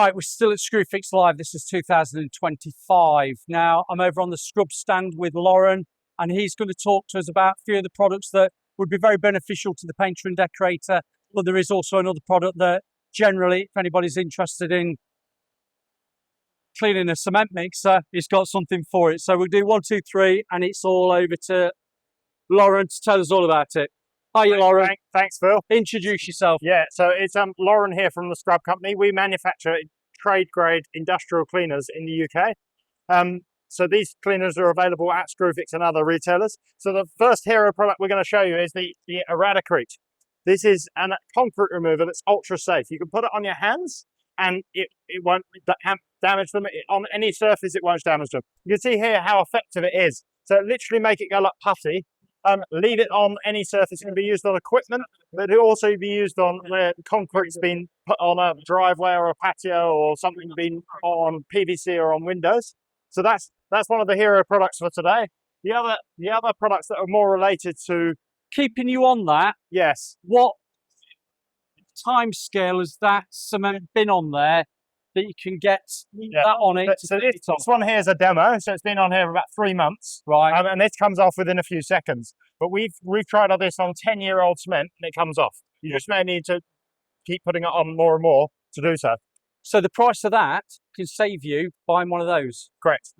Right, we're still at ScrewFix Live. This is 2025. Now, I'm over on the scrub stand with Lauren, and he's going to talk to us about a few of the products that would be very beneficial to the painter and decorator. But there is also another product that generally, if anybody's interested in cleaning a cement mixer, he's got something for it. So we'll do 1, 2, 3, and it's all over to Lauren to tell us all about it. Hi, Lauren. Thanks, Phil. Introduce yourself. Yeah, so it's Lauren here from the Scrub Company. We manufacture trade-grade industrial cleaners in the UK. So these cleaners are available at ScrewFix and other retailers. So the first hero product we're going to show you is the EradiCRETE. This is a concrete remover that's ultra safe. You can put it on your hands and it won't damage them. On any surface, it won't damage them. You can see here how effective it is. So literally make it go like putty. Leave it on any surface. It can be used on equipment, but it'll also be used on where concrete's been put on a driveway or a patio or something been on PVC or on windows. So that's one of the hero products for today. The other products that are more related to Keeping you on that, yes. what time scale has that cement been on there that you can get that on it? So this one here is a demo, so it's been on here for about 3 months, right? And this comes off within a few seconds. But we've tried all this on 10-year-old cement, and it comes off. You just may need to keep putting it on more and more to do so. So the price of that can save you buying one of those. Correct.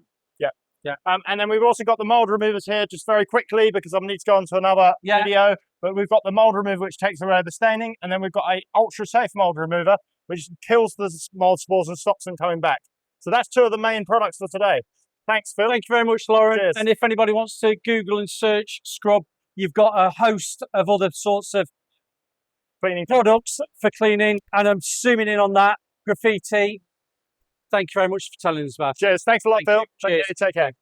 Yeah. And then we've also got the mold removers here, just very quickly, because I need to go on to another video. But we've got the mold remover, which takes away the staining, and then we've got a ultra safe mold remover, which kills the mold spores and stops them coming back. So that's 2 of the main products for today. Thanks, Phil. Thank you very much, Lauren. Cheers. And if anybody wants to Google and search Scrub, you've got a host of other sorts of Cleaning products for cleaning, and I'm zooming in on that graffiti. Thank you very much for telling us about it. Cheers. Thanks a lot, Phil. Cheers. Take care.